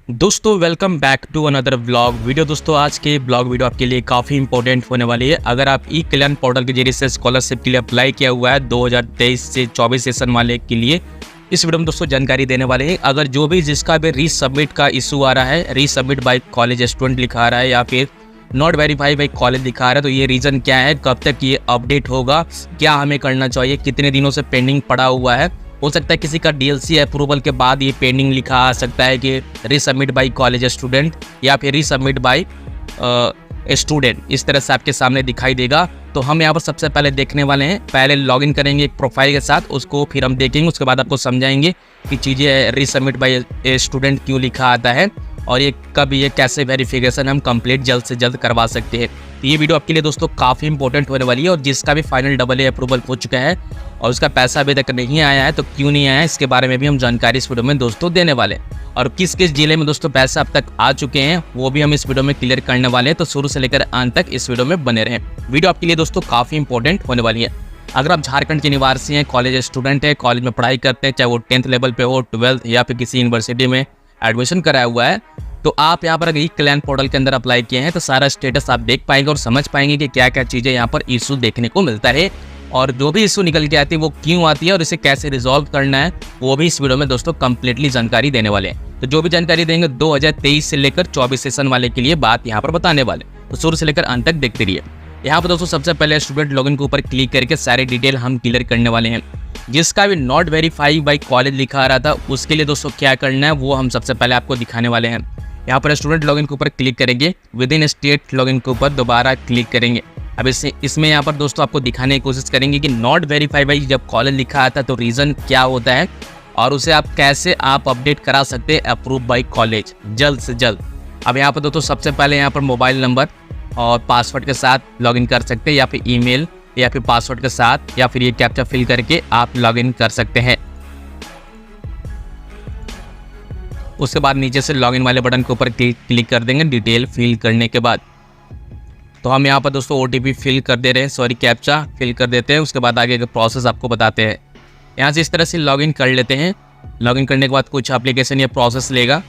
दोस्तों welcome back to another blog video. दोस्तों आज के ब्लॉग वीडियो आपके लिए काफ़ी इंपॉर्टेंट होने वाली है। अगर आप ई कल्याण पोर्टल के जरिए से स्कॉलरशिप के लिए अप्लाई किया हुआ है 2023 से 24 सेशन वाले के लिए, इस वीडियो में दोस्तों जानकारी देने वाले हैं। अगर जो भी जिसका भी रीसबमिट का इशू आ रहा है, रीसबमिट बाय कॉलेज स्टूडेंट लिखा आ रहा है या फिर नॉट वेरीफाई बाय कॉलेज दिखा रहा है, तो ये रीज़न क्या है, कब तक ये अपडेट होगा, क्या हमें करना चाहिए, कितने दिनों से पेंडिंग पड़ा हुआ है। हो सकता है किसी का डीएलसी अप्रूवल के बाद ये पेंडिंग लिखा आ सकता है कि रीसबमिट बाय कॉलेज स्टूडेंट या फिर रीसबमिट बाय स्टूडेंट, इस तरह से आपके सामने दिखाई देगा। तो हम यहाँ पर सबसे पहले देखने वाले हैं, पहले लॉगिन करेंगे एक प्रोफाइल के साथ, उसको फिर हम देखेंगे, उसके बाद आपको समझाएंगे कि चीज़ें रीसबमिट बाय स्टूडेंट क्यों लिखा आता है और ये कब, ये कैसे वेरिफिकेशन हम कंप्लीट जल्द से जल्द करवा सकते हैं। तो ये वीडियो आपके लिए दोस्तों काफ़ी इंपॉर्टेंट होने वाली है। और जिसका भी फाइनल AA अप्रूवल हो चुका है और उसका पैसा अभी तक नहीं आया है, तो क्यों नहीं आया है, इसके बारे में भी हम जानकारी इस वीडियो में दोस्तों देने वाले हैं। और किस किस जिले में दोस्तों पैसा अब तक आ चुके हैं वो भी हम इस वीडियो में क्लियर करने वाले हैं। तो शुरू से लेकर अंत तक इस वीडियो में बने रहें। वीडियो आपके लिए दोस्तों काफ़ी इंपॉर्टेंट होने वाली है। अगर आप झारखंड के निवासी हैं, कॉलेज स्टूडेंट हैं, कॉलेज में पढ़ाई करते हैं, चाहे वो 10th लेवल पे हो, 12th या फिर किसी यूनिवर्सिटी में एडमिशन कराया हुआ है, तो आप यहाँ पर अगर ई कल्याण पोर्टल के अंदर अप्लाई किए हैं तो सारा स्टेटस आप देख पाएंगे और समझ पाएंगे कि क्या क्या चीज़ें यहाँ पर इशू देखने को मिलता है और जो भी इशू निकल के आती है वो क्यों आती है और इसे कैसे रिजॉल्व करना है, वो भी इस वीडियो में दोस्तों कंप्लीटली जानकारी देने वाले हैं। तो जो भी जानकारी देंगे 2023 से लेकर 24 सेशन वाले के लिए बात यहाँ पर बताने वाले, तो शुरू से लेकर अंत तक देखते रहिए। यहाँ पर दोस्तों सबसे पहले स्टूडेंट लॉगिन के ऊपर क्लिक करके सारे डिटेल हम क्लियर करने वाले हैं। जिसका भी नॉट वेरीफाई बाय कॉलेज लिखा आ रहा था उसके लिए दोस्तों क्या करना है वो हम सबसे पहले आपको दिखाने वाले हैं। यहाँ पर स्टूडेंट लॉगिन के ऊपर क्लिक करेंगे, विद इन स्टेट लॉगिन के ऊपर दोबारा क्लिक करेंगे। अब इसमें यहाँ पर दोस्तों आपको दिखाने की कोशिश करेंगे कि नॉट वेरीफाई बाय जब कॉलेज लिखा आता है तो रीज़न क्या होता है और उसे आप कैसे अपडेट करा सकते हैं अप्रूव बाय कॉलेज जल्द से जल्द। अब यहाँ पर दोस्तों सबसे पहले यहाँ पर मोबाइल नंबर और पासवर्ड के साथ लॉगिन कर सकते हैं या फिर ईमेल या फिर पासवर्ड के साथ या फिर ये कैप्चा फिल करके आप लॉगिन कर सकते हैं। उसके बाद नीचे से लॉगिन वाले बटन के ऊपर क्लिक कर देंगे डिटेल फिल करने के बाद। तो हम यहाँ पर दोस्तों OTP फिल कर दे रहे हैं, सॉरी कैप्चा फिल कर देते हैं। उसके बाद आगे का प्रोसेस आपको बताते हैं। यहाँ से इस तरह से लॉगिन कर लेते हैं। लॉगिन करने के बाद कुछ एप्लीकेशन या प्रोसेस लेगा,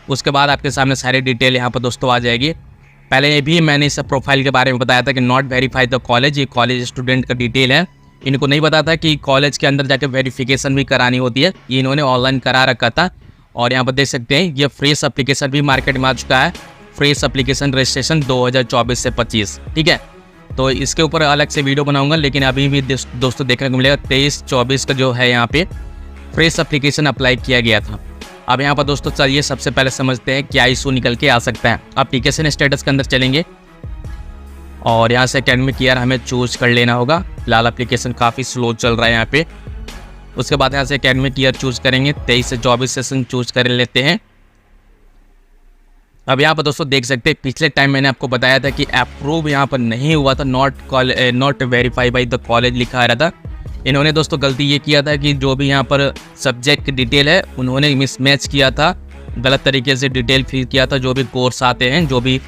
उसके बाद आपके सामने सारी डिटेल यहाँ पर दोस्तों आ जाएगी। पहले ये भी मैंने इस प्रोफाइल के बारे में बताया था कि नॉट वेरीफाई द कॉलेज, ये कॉलेज स्टूडेंट का डिटेल है। इनको नहीं पता था कि कॉलेज के अंदर जाकर वेरिफिकेशन भी करानी होती है, ये इन्होंने ऑनलाइन करा रखा था। और यहाँ पर देख सकते हैं ये फ्रेश एप्लीकेशन भी मार्केट में आ चुका है, फ्रेश एप्लीकेशन रजिस्ट्रेशन 2024 से 25, ठीक है। तो इसके ऊपर अलग से वीडियो बनाऊंगा, लेकिन अभी भी दोस्तों देखने को मिलेगा 23-24 का जो है यहाँ पे फ्रेश एप्लीकेशन अप्लाई किया गया था। अब यहाँ पर दोस्तों चलिए सबसे पहले समझते हैं क्या इशू निकल के आ सकता है। एप्लीकेशन स्टेटस के अंदर चलेंगे और यहाँ से एकेडमिक ईयर हमें चूज कर लेना होगा। फिलहाल एप्लीकेशन काफ़ी स्लो चल रहा है यहाँ पे। उसके बाद यहाँ से एकेडमिक ईयर चूज करेंगे, 23 से 24 सेशन चूज कर लेते हैं। अब यहाँ पर दोस्तों देख सकते हैं पिछले टाइम मैंने आपको बताया था कि अप्रूव यहाँ पर नहीं हुआ था, not verify by the college लिखा आ रहा था। इन्होंने दोस्तों गलती ये किया था कि जो भी यहाँ पर सब्जेक्ट की डिटेल है उन्होंने मिसमैच किया था, गलत तरीके से डिटेल फिल किया था। जो भी कोर्स आते हैं, जो भी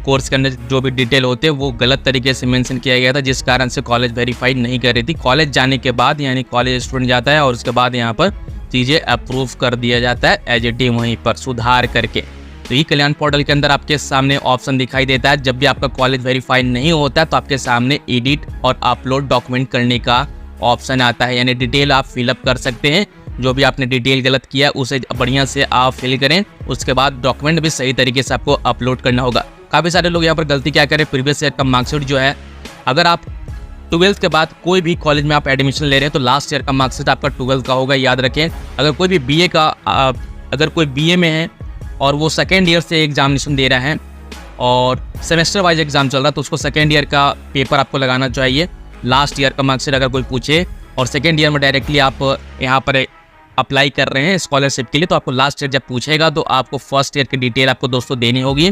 कोर्स के अंदर जो भी डिटेल होते हैं वो गलत तरीके से मेंशन किया गया था, जिस कारण से कॉलेज वेरीफाई नहीं कर रही थी। कॉलेज जाने के बाद यानी कॉलेज स्टूडेंट जाता है और उसके बाद यहाँ पर चीज़ें अप्रूव कर दिया जाता है एज ए टीम, वहीं पर सुधार करके। तो ई कल्याण पोर्टल के अंदर आपके सामने ऑप्शन दिखाई देता है, जब भी आपका कॉलेज वेरीफाई नहीं होता है तो आपके सामने एडिट और अपलोड डॉक्यूमेंट करने का ऑप्शन आता है, यानी डिटेल आप फिलअप कर सकते हैं। जो भी आपने डिटेल गलत किया उसे बढ़िया से आप फिल करें, उसके बाद डॉक्यूमेंट भी सही तरीके से आपको अपलोड करना होगा। काफ़ी सारे लोग यहाँ पर गलती क्या करें, प्रीवियस ईयर का मार्कशीट जो है, अगर आप 12th के बाद कोई भी कॉलेज में आप एडमिशन ले रहे हैं तो लास्ट ईयर का मार्कशीट आपका 12th का होगा, याद रखें। अगर कोई भी अगर कोई BA में है और वो सेकेंड ईयर से एग्जामिनेशन दे रहा है और सेमेस्टर वाइज एग्जाम चल रहा है तो उसको सेकेंड ईयर का पेपर आपको लगाना चाहिए। लास्ट ईयर का मार्कशीट अगर कोई पूछे और सेकेंड ईयर में डायरेक्टली आप यहाँ पर अप्लाई कर रहे हैं स्कॉलरशिप के लिए, तो आपको लास्ट ईयर जब पूछेगा तो आपको फर्स्ट ईयर की डिटेल आपको दोस्तों देनी होगी।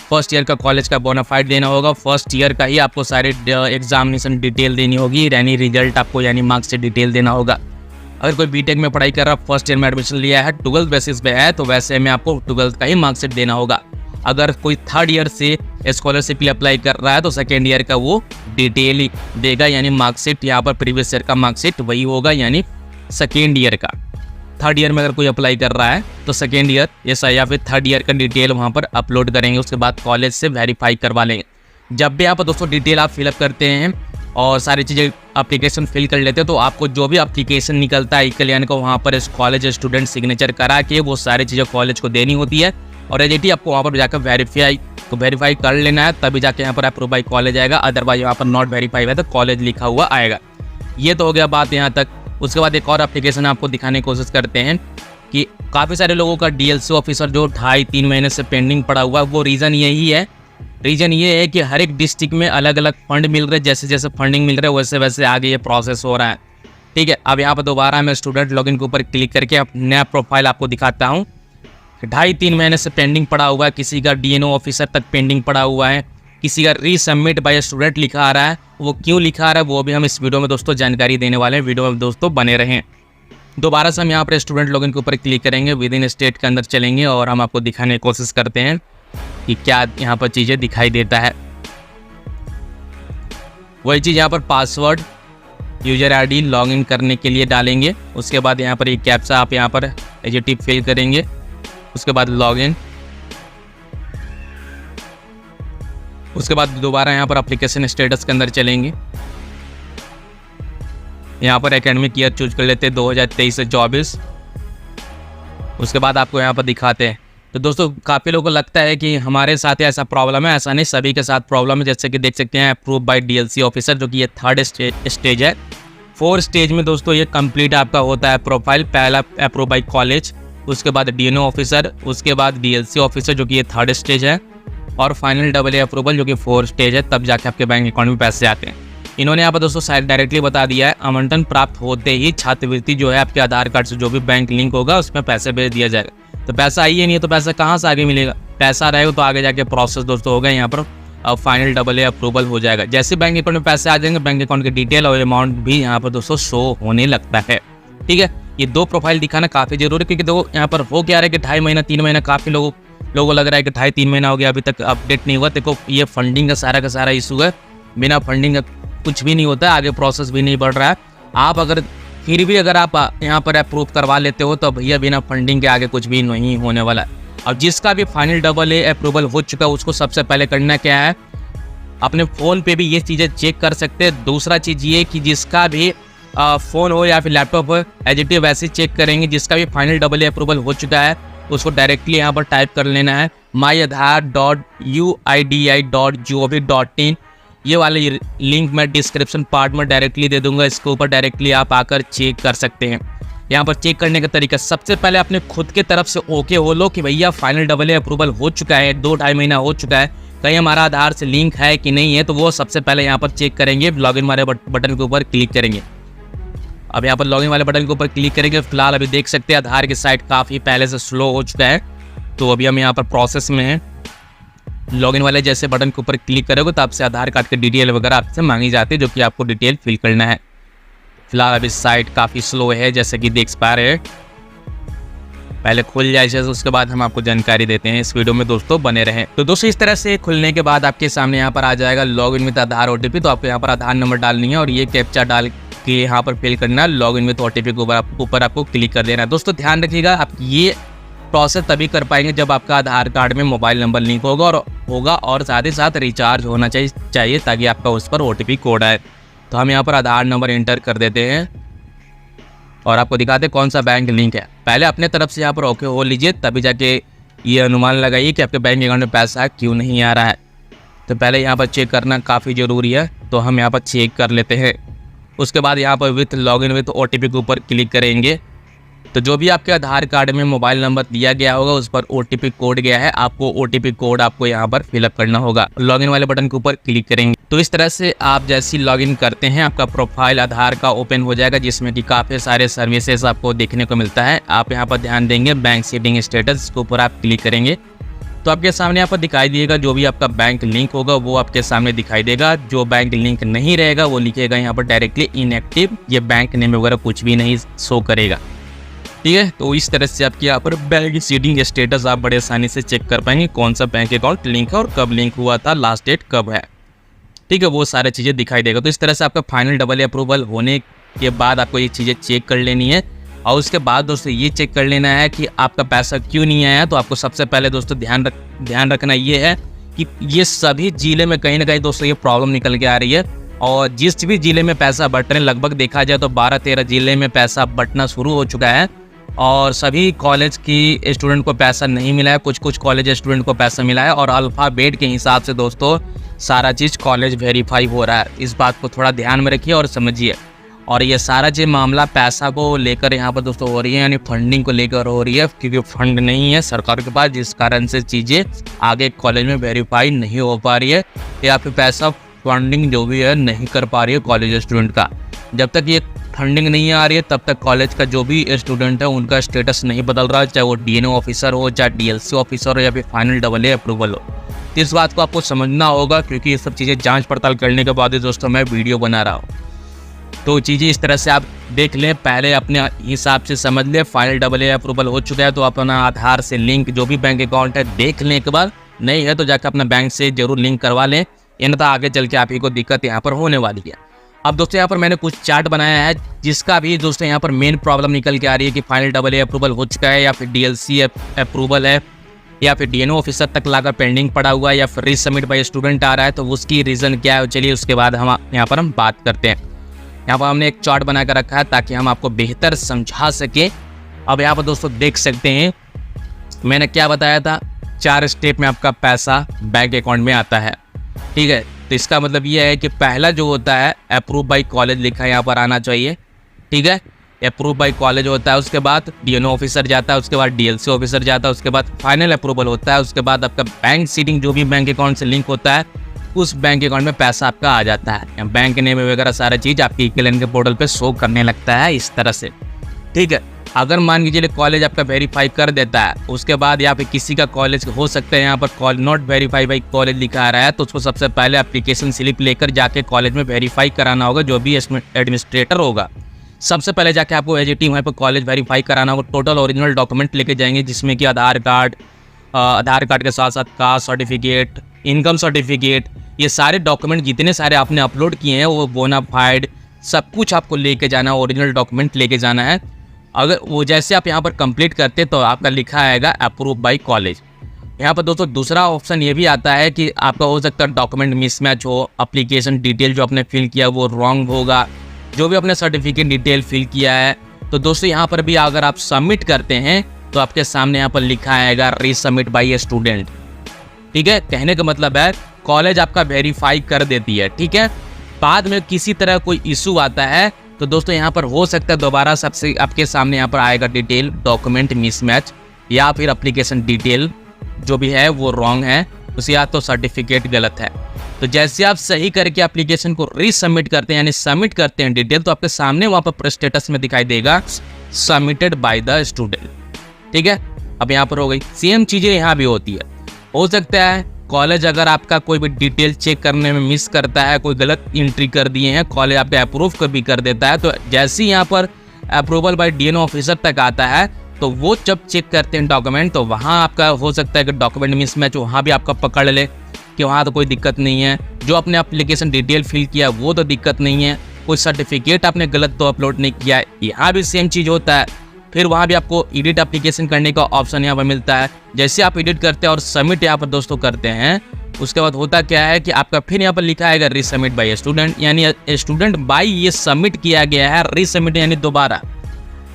फर्स्ट ईयर का कॉलेज का बोनाफाइड देना होगा, फर्स्ट ईयर का ही आपको सारे एग्जामिनेशन डिटेल देनी होगी, यानी रिजल्ट आपको यानी मार्क्स से डिटेल देना होगा। अगर कोई बीटेक में पढ़ाई कर रहा है, फर्स्ट ईयर में एडमिशन लिया है, 12th बेसिस पे है, तो वैसे में आपको 12th का ही मार्कशीट देना होगा। अगर कोई थर्ड ईयर से स्कॉलरशिप के लिए अप्लाई कर रहा है तो सेकेंड ईयर का वो डिटेल देगा, यानी मार्कशीट यहाँ पर प्रीवियस ईयर का मार्कशीट वही होगा, यानी सेकेंड ईयर का। थर्ड ईयर में अगर कोई अप्लाई कर रहा है तो सेकेंड ईयर ऐसा या फिर थर्ड ईयर का डिटेल वहाँ पर अपलोड करेंगे। उसके बाद कॉलेज से वेरीफाई करवा लेंगे। जब भी आप दोस्तों डिटेल आप फिलअप करते हैं और सारी चीज़ें एप्लीकेशन फिल कर लेते हैं तो आपको जो भी एप्लीकेशन निकलता है ई कल्याण को वहाँ पर इस कॉलेज स्टूडेंट सिग्नेचर करा के वो सारी चीज़ें कॉलेज को देनी होती है और एजेटी आपको वहाँ पर जाकर वेरीफाई कर लेना है, तभी जाके यहाँ पर अप्रूव बाई कॉलेज आएगा। अदरवाइज यहाँ पर नॉट वेरीफाई है तो कॉलेज लिखा हुआ आएगा। ये तो हो गया बात यहाँ तक। उसके बाद एक और एप्लीकेशन आपको दिखाने की कोशिश करते हैं कि काफ़ी सारे लोगों का डीएलसी ऑफिसर जो 2.5-3 महीने से पेंडिंग पड़ा हुआ है। वो रीज़न यही है, रीज़न ये है कि हर एक डिस्ट्रिक्ट में अलग अलग फंड मिल रहे हैं। जैसे जैसे फंडिंग मिल रहा है वैसे वैसे आगे ये प्रोसेस हो रहा है। ठीक है, अब यहाँ पर दोबारा मैं स्टूडेंट लॉगिन के ऊपर क्लिक करके नया प्रोफाइल आपको दिखाता हूँ। 2.5-3 महीने से पेंडिंग पड़ा हुआ है, किसी का डीएनओ ऑफिसर तक पेंडिंग पड़ा हुआ है, किसी का रीसबमिट बाय स्टूडेंट लिखा आ रहा है। वो क्यों लिखा आ रहा है वो भी हम इस वीडियो में दोस्तों जानकारी देने वाले हैं। वीडियो में दोस्तों बने रहें। दोबारा से हम यहाँ पर स्टूडेंट लॉगिन के ऊपर क्लिक करेंगे, विद इन स्टेट के अंदर चलेंगे और हम आपको दिखाने की कोशिश करते हैं कि क्या यहाँ पर चीज़ें दिखाई देता है। वही चीज़ यहाँ पर पासवर्ड यूजर आईडी लॉगिन करने के लिए डालेंगे। उसके बाद यहाँ पर एक कैप्चा आप यहाँ पर एजेटिव फिल करेंगे। उसके बाद लॉगिन, उसके बाद दोबारा यहाँ पर एप्लीकेशन स्टेटस के अंदर चलेंगे। यहाँ पर एकेडमिक ईयर चूज कर लेते हैं 2023 से 24। उसके बाद आपको यहाँ पर दिखाते हैं। तो दोस्तों काफ़ी लोगों को लगता है कि हमारे साथ ऐसा प्रॉब्लम है, ऐसा नहीं, सभी के साथ प्रॉब्लम है। जैसे कि देख सकते हैं अप्रूव बाय डीएलसी ऑफिसर जो कि ये 3rd स्टेज है। 4 स्टेज में दोस्तों ये कंप्लीट आपका होता है प्रोफाइल। पहला अप्रूव बाय कॉलेज, उसके बाद डीएनओ ऑफिसर, उसके बाद डीएलसी ऑफिसर जो कि ये 3rd स्टेज है और फाइनल AA अप्रूवल जो कि 4th स्टेज है। तब जाके आपके बैंक अकाउंट में पैसे आते हैं। इन्होंने यहाँ पर दोस्तों शायद डायरेक्टली बता दिया है, आवंटन प्राप्त होते ही छात्रवृत्ति जो है आपके आधार कार्ड से जो भी बैंक लिंक होगा उसमें पैसे भेज दिया जाएगा। तो पैसा आइए नहीं है तो पैसा कहाँ से आगे मिलेगा? पैसा रहेगा तो आगे जाके प्रोसेस दोस्तों होगा यहाँ पर अब फाइनल AA अप्रूवल हो जाएगा। जैसे बैंक अकाउंट में पैसे आ जाएंगे बैंक अकाउंट की डिटेल और अमाउंट भी यहाँ पर दोस्तों शो होने लगता है। ठीक है, ये 2 प्रोफाइल दिखाना काफ़ी जरूरी है क्योंकि देखो यहाँ पर हो क्या रहा है कि 2.5 महीना 3 महीना काफ़ी लोगों को लग रहा है कि 2.5-3 महीना हो गया अभी तक अपडेट नहीं हुआ। देखो ये फंडिंग का सारा इशू है। बिना फंडिंग कुछ भी नहीं होता है, आगे प्रोसेस भी नहीं बढ़ रहा है। आप अगर फिर भी अगर आप यहाँ पर अप्रूव करवा लेते हो तो भैया बिना फंडिंग के आगे कुछ भी नहीं होने वाला है। अब जिसका भी फाइनल AA अप्रूवल हो चुका है उसको सबसे पहले करना क्या है, अपने फ़ोन पे भी ये चीज़ें चेक कर सकते हैं। दूसरा चीज़ ये कि जिसका भी फ़ोन हो या फिर लैपटॉप हो एजेटिव वैसे चेक करेंगे। जिसका भी फाइनल AA अप्रूवल हो चुका है उसको डायरेक्टली यहाँ पर टाइप कर लेना है myaadhar.uidi.gov.in। ये वाले लिंक मैं डिस्क्रिप्शन पार्ट में डायरेक्टली दे दूंगा। इसके ऊपर डायरेक्टली आप आकर चेक कर सकते हैं। यहाँ पर चेक करने का तरीका, सबसे पहले अपने खुद के तरफ से ओके हो लो कि भैया फाइनल AA अप्रूवल हो चुका है, 2-2.5 महीना हो चुका है, कहीं हमारा आधार से लिंक है कि नहीं है। तो वो सबसे पहले यहाँ पर चेक करेंगे। लॉगिन वाले बटन के ऊपर क्लिक करेंगे। अब यहाँ पर लॉगिन वाले बटन के ऊपर क्लिक करेंगे। फिलहाल अभी देख सकते हैं आधार की साइट काफ़ी पहले से स्लो हो चुका है, तो अभी हम यहाँ पर प्रोसेस में हैं। लॉगिन वाले जैसे बटन के ऊपर क्लिक करोगे तो आपसे आधार कार्ड की डिटेल वगैरह आपसे मांगी जाती है जो कि आपको डिटेल फिल करना है। फिलहाल अभी साइट काफ़ी स्लो है जैसे कि देख पा रहे हैं। पहले खुल जाए तो उसके बाद हम आपको जानकारी देते हैं। इस वीडियो में दोस्तों बने रहें। तो दोस्तों इस तरह से खुलने के बाद आपके सामने यहाँ पर आ जाएगा लॉगिन विद आधार OTP। तो आपको यहाँ पर आधार नंबर डालनी है और ये कैप्चा डाल के यहाँ पर फिल करना है। लॉगिन विद OTP के ऊपर आपको क्लिक कर देना है। दोस्तों ध्यान रखिएगा, आप ये प्रोसेस तभी कर पाएंगे जब आपका आधार कार्ड में मोबाइल नंबर लिंक होगा और साथ ही साथ रिचार्ज होना चाहिए ताकि आपका उस पर OTP कोड आए। तो हम यहाँ पर आधार नंबर एंटर कर देते हैं और आपको दिखाते हैं कौन सा बैंक लिंक है। पहले अपने तरफ से यहाँ पर ओके हो लीजिए, तभी जाके ये अनुमान लगाइए कि आपके बैंक अकाउंट में पैसा क्यों नहीं आ रहा है। तो पहले यहाँ पर चेक करना काफ़ी ज़रूरी है, तो हम यहाँ पर चेक कर लेते हैं। उसके बाद यहाँ पर विथ लॉगिन विथ OTP के ऊपर क्लिक करेंगे। तो जो भी आपके आधार कार्ड में मोबाइल नंबर दिया गया होगा उस पर OTP कोड गया है, आपको OTP कोड आपको यहाँ पर फिलअप करना होगा। लॉगिन वाले बटन के ऊपर क्लिक करेंगे। तो इस तरह से आप जैसे लॉगिन करते हैं आपका प्रोफाइल आधार का ओपन हो जाएगा, जिसमें कि काफ़ी सारे सर्विसेज आपको देखने को मिलता है। आप यहाँ पर ध्यान देंगे बैंक सेटिंग स्टेटस के ऊपर आप क्लिक करेंगे तो आपके सामने यहाँ पर दिखाई देगा जो भी आपका बैंक लिंक होगा वो आपके सामने दिखाई देगा। जो बैंक लिंक नहीं रहेगा वो लिखेगा यहाँ पर डायरेक्टली इनएक्टिव, ये बैंक नेम वगैरह कुछ भी नहीं शो करेगा। ठीक है, तो इस तरह से आपके यहाँ पर बैंक सेटिंग स्टेटस आप बड़े आसानी से चेक कर पाएंगे, कौन सा बैंक अकाउंट लिंक है और कब लिंक हुआ था, लास्ट डेट कब है। ठीक है, वो सारी चीज़ें दिखाई देगा। तो इस तरह से आपका फाइनल AA अप्रूवल होने के बाद आपको ये चीज़ें चेक कर लेनी है और उसके बाद दोस्तों ये चेक कर लेना है कि आपका पैसा क्यों नहीं आया। तो आपको सबसे पहले दोस्तों ध्यान रखना ये है कि ये सभी जिले में कहीं ना कहीं दोस्तों ये प्रॉब्लम निकल के आ रही है। और जिस भी जिले में पैसा बट रहे हैं, लगभग देखा जाए तो 12-13 जिले में पैसा बटना शुरू हो चुका है और सभी कॉलेज की स्टूडेंट को पैसा नहीं मिला है। कुछ कॉलेज स्टूडेंट को पैसा मिला है और अल्फ़ाबेट के हिसाब से दोस्तों सारा चीज़ कॉलेज वेरीफाई हो रहा है। इस बात को थोड़ा ध्यान में रखिए और समझिए। और ये सारा जो मामला पैसा को लेकर यहाँ पर दोस्तों हो रही है, यानी फंडिंग को लेकर हो रही है, क्योंकि फंड नहीं है सरकार के पास, जिस कारण से चीज़ें आगे कॉलेज में वेरीफाई नहीं हो पा रही है या फिर पैसा फंडिंग जो भी है नहीं कर पा रही है कॉलेज स्टूडेंट का। जब तक ये फंडिंग नहीं आ रही है तब तक कॉलेज का जो भी स्टूडेंट है उनका स्टेटस नहीं बदल रहा है, चाहे वो डीएनओ ऑफिसर हो, चाहे डीएलसी ऑफिसर हो या फिर फाइनल AA अप्रूवल हो। तो इस बात को आपको समझना होगा, क्योंकि ये सब चीज़ें जांच पड़ताल करने के बाद ही दोस्तों मैं वीडियो बना रहा हूँ। तो चीज़ें इस तरह से आप देख लें, पहले अपने हिसाब से समझ लें। फाइनल AA अप्रूवल हो चुका है तो अपना आधार से लिंक जो भी बैंक अकाउंट है देख लें एक बार, नहीं है तो जाकर अपना बैंक से जरूर लिंक करवा लें, यानी तो आगे चल के आप ही को दिक्कत यहाँ पर होने वाली है। अब दोस्तों यहाँ पर मैंने कुछ चार्ट बनाया है जिसका भी दोस्तों यहाँ पर मेन प्रॉब्लम निकल के आ रही है कि फाइनल AA अप्रूवल हो चुका है या फिर डीएलसी अप्रूवल है या फिर डीएनओ ऑफिसर तक लाकर पेंडिंग पड़ा हुआ है या फिर रीसबमिट बाय स्टूडेंट आ रहा है। तो उसकी रीज़न क्या है, चलिए उसके बाद हम यहाँ पर बात करते हैं। यहाँ पर हमने एक चार्ट बना कर रखा है ताकि हम आपको बेहतर समझा सके। अब यहाँ पर दोस्तों देख सकते हैं मैंने क्या बताया था, 4 स्टेप में आपका पैसा बैंक अकाउंट में आता है, ठीक है। तो इसका मतलब ये है कि पहला जो होता है अप्रूव बाय कॉलेज लिखा है यहाँ पर आना चाहिए, ठीक है। अप्रूव बाय कॉलेज होता है, उसके बाद डीएनओ ऑफिसर जाता है, उसके बाद डीएलसी ऑफिसर जाता है, उसके बाद फाइनल अप्रूवल होता है, उसके बाद आपका बैंक सीडिंग जो भी बैंक अकाउंट से लिंक होता है उस बैंक अकाउंट में पैसा आपका आ जाता है। बैंक नेम वगैरह सारा चीज़ आपकी ई-क्लियन के पोर्टल पे शो करने लगता है इस तरह से, ठीक है। अगर मान लीजिए कॉलेज आपका वेरीफाई कर देता है, उसके बाद या फिर किसी का कॉलेज हो सकता है यहाँ पर call not verify by college लिखा आ रहा है, तो उसको सबसे पहले एप्लीकेशन स्लिप लेकर जाके कॉलेज में वेरीफाई कराना होगा। जो भी एडमिनिस्ट्रेटर होगा सबसे पहले जाके आपको एजेटी वहाँ पर कॉलेज वेरीफाई कराना होगा। टोटल ओरिजिनल डॉक्यूमेंट लेके जाएंगे जिसमें कि आधार कार्ड के साथ साथ कास्ट सर्टिफिकेट, इनकम सर्टिफिकेट, ये सारे डॉक्यूमेंट जितने सारे आपने अपलोड किए हैं वो बोनाफाइड सब कुछ आपको लेके जाना है, ओरिजिनल डॉक्यूमेंट लेके जाना है। अगर वो जैसे आप यहाँ पर कंप्लीट करते तो आपका लिखा आएगा अप्रूव बाय कॉलेज। यहाँ पर दोस्तों दूसरा ऑप्शन ये भी आता है कि आपका हो सकता है डॉक्यूमेंट मिसमैच हो, एप्लीकेशन डिटेल जो आपने फिल किया वो रॉन्ग होगा, जो भी अपने सर्टिफिकेट डिटेल फिल किया है। तो दोस्तों यहाँ पर भी अगर आप सबमिट करते हैं तो आपके सामने यहाँ पर लिखा आएगा रीसबमिट बाय ए स्टूडेंट, ठीक है। कहने का मतलब है कॉलेज आपका वेरीफाई कर देती है, ठीक है। बाद में किसी तरह कोई इशू आता है तो दोस्तों यहाँ पर हो सकता है दोबारा सबसे आपके सामने यहाँ पर आएगा डिटेल डॉक्यूमेंट मिसमैच या फिर एप्लीकेशन डिटेल जो भी है वो रॉन्ग है, उसे या तो सर्टिफिकेट गलत है। तो जैसे आप सही करके एप्लीकेशन को रीसबमिट करते हैं यानी सबमिट करते हैं डिटेल, तो आपके सामने वहाँ पर स्टेटस में दिखाई देगा सबमिटेड बाय द स्टूडेंट, ठीक है। अब यहाँ पर हो गई सेम चीज़ें यहाँ भी होती है। हो सकता है कॉलेज अगर आपका कोई भी डिटेल चेक करने में मिस करता है, कोई गलत एंट्री कर दिए हैं, कॉलेज आपका अप्रूव कर भी कर देता है, तो जैसे ही यहाँ पर अप्रूवल बाय डीएनओ ऑफिसर तक आता है तो वो जब चेक करते हैं डॉक्यूमेंट तो वहाँ आपका हो सकता है कि डॉक्यूमेंट मिसमैच वहाँ भी आपका पकड़ ले कि वहाँ तो कोई दिक्कत नहीं है, जो आपने एप्लीकेशन डिटेल फिल किया वो तो दिक्कत नहीं है, कोई सर्टिफिकेट आपने गलत तो अपलोड नहीं किया है, यहाँ भी सेम चीज़ होता है। फिर वहाँ भी आपको एडिट एप्लीकेशन करने का ऑप्शन यहाँ पर मिलता है। जैसे आप एडिट करते हैं और सबमिट यहाँ पर दोस्तों करते हैं, उसके बाद होता क्या है कि आपका फिर यहाँ पर लिखा आएगा रीसबमिट बाय स्टूडेंट, यानी स्टूडेंट बाय ये सबमिट किया गया है, रीसबमिट यानी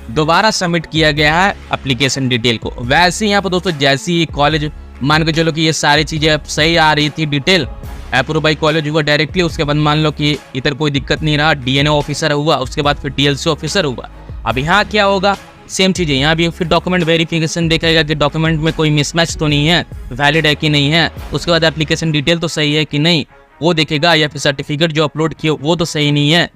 दोबारा सबमिट किया गया है एप्लीकेशन डिटेल को। वैसे यहाँ पर दोस्तों जैसे ही कॉलेज मान के चलो कि ये सारी चीज़ें सही आ रही थी, डिटेल अप्रूव बाय कॉलेज हुआ डायरेक्टली, उसके बाद मान लो कि इधर कोई दिक्कत नहीं रहा, डीएनओ ऑफिसर हुआ, उसके बाद फिर डीएलसी ऑफिसर हुआ। अब यहाँ क्या होगा, सेम चीज़ें यहाँ भी फिर डॉक्यूमेंट वेरिफिकेशन देखेगा कि डॉक्यूमेंट में कोई मिसमैच तो नहीं है, वैलिड है कि नहीं है, उसके बाद एप्लीकेशन डिटेल तो सही है कि नहीं वो देखेगा, या फिर सर्टिफिकेट जो अपलोड किए वो तो सही नहीं है।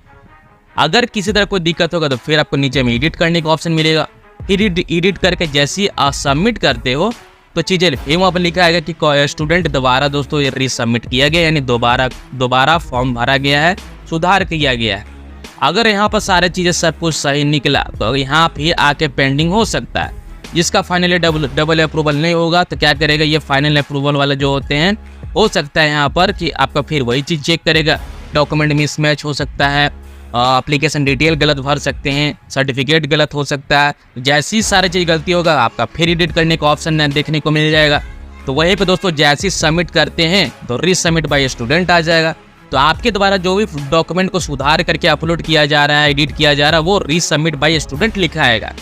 अगर किसी तरह कोई दिक्कत होगा तो फिर आपको नीचे में एडिट करने का ऑप्शन मिलेगा। एडिट करके जैसे ही आप सबमिट करते हो तो चीज़ें फिर वहाँ पर लिखा आएगा कि स्टूडेंट दोबारा दोस्तों ये रीसबमिट किया गया, यानी दोबारा फॉर्म भरा गया है, सुधार किया गया है। अगर यहाँ पर सारी चीज़ें सब कुछ सही निकला तो यहाँ फिर आके पेंडिंग हो सकता है। जिसका फाइनली डबल अप्रूवल नहीं होगा तो क्या करेगा, ये फाइनल अप्रूवल वाले जो होते हैं हो सकता है यहाँ पर कि आपका फिर वही चीज़ चेक करेगा, डॉक्यूमेंट मिसमैच हो सकता है, एप्लीकेशन डिटेल गलत भर सकते हैं, सर्टिफिकेट गलत हो सकता है। जैसी सारी चीज़ गलती होगा आपका फिर एडिट करने का ऑप्शन देखने को मिल जाएगा। तो वहीं पे दोस्तों जैसे सबमिट करते हैं तो रीसबमिट बाय स्टूडेंट आ जाएगा। तो आपके द्वारा जो भी डॉक्यूमेंट को सुधार करके अपलोड किया जा रहा है, एडिट किया जा रहा है, वो रीसबमिट बाय स्टूडेंट लिखा आएगा।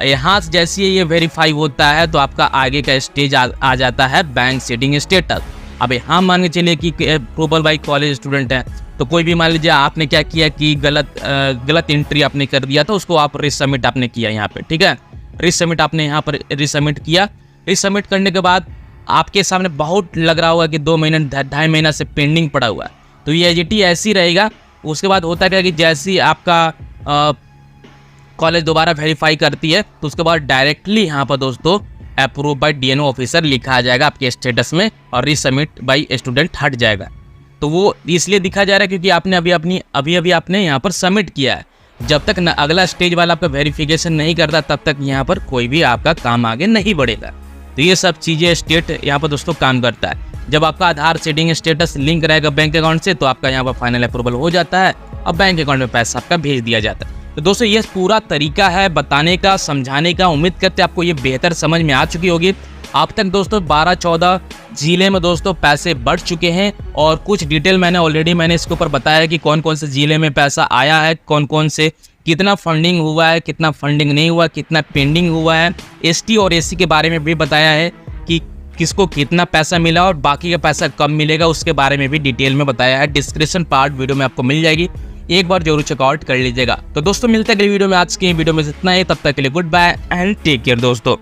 यहाँ से जैसे ये वेरीफाई होता है तो आपका आगे का स्टेज आ जाता है बैंक सीडिंग स्टेटस। अब यहाँ मान के चलिए कि अप्रूवल बाय कॉलेज स्टूडेंट है, तो कोई भी मान लीजिए आपने क्या किया कि गलत एंट्री आपने कर दिया था, उसको आप रीसबमिट आपने किया यहाँ पे, ठीक है। रीसबमिट आपने यहाँ पर रीसबमिट किया। रीसबमिट करने के बाद आपके सामने बहुत लग रहा होगा कि 2 महीने 2.5 महीना से पेंडिंग पड़ा हुआ है, तो ये एजिटी ऐसी रहेगा। उसके बाद होता क्या कि जैसे ही आपका कॉलेज दोबारा वेरीफाई करती है तो उसके बाद डायरेक्टली यहाँ पर दोस्तों अप्रूव बाय डीएनओ ऑफिसर लिखा आ जाएगा आपके स्टेटस में और रीसबमिट बाय स्टूडेंट हट जाएगा। तो वो इसलिए दिखा जा रहा है क्योंकि आपने अभी आपने यहाँ पर सबमिट किया है। जब तक अगला स्टेज वाला आपका वेरिफिकेशन नहीं करता तब तक यहाँ पर कोई भी आपका काम आगे नहीं बढ़ेगा। तो ये सब चीज़ें स्टेट यहाँ पर दोस्तों काम करता है। जब आपका आधार सीडिंग स्टेटस लिंक रहेगा बैंक अकाउंट से तो आपका यहाँ पर फाइनल अप्रूवल हो जाता है और बैंक अकाउंट में पैसा आपका भेज दिया जाता है। तो दोस्तों ये पूरा तरीका है बताने का, समझाने का। उम्मीद करते हैं आपको ये बेहतर समझ में आ चुकी होगी। अब तक दोस्तों 12-14 जिले में दोस्तों पैसे बढ़ चुके हैं और कुछ डिटेल मैंने इसके ऊपर बताया कि कौन कौन से जिले में पैसा आया है, कौन कौन से कितना फंडिंग हुआ है, कितना फंडिंग नहीं हुआ, कितना पेंडिंग हुआ है। एसटी और एससी के बारे में भी बताया है कि किसको कितना पैसा मिला और बाकी का पैसा कब मिलेगा, उसके बारे में भी डिटेल में बताया है। डिस्क्रिप्शन पार्ट वीडियो में आपको मिल जाएगी, एक बार जरूर चेकआउट कर लीजिएगा। तो दोस्तों मिलते हैं अगली वीडियो में। आज की वीडियो में इतना ही, तब तक के लिए goodbye and take care दोस्तों।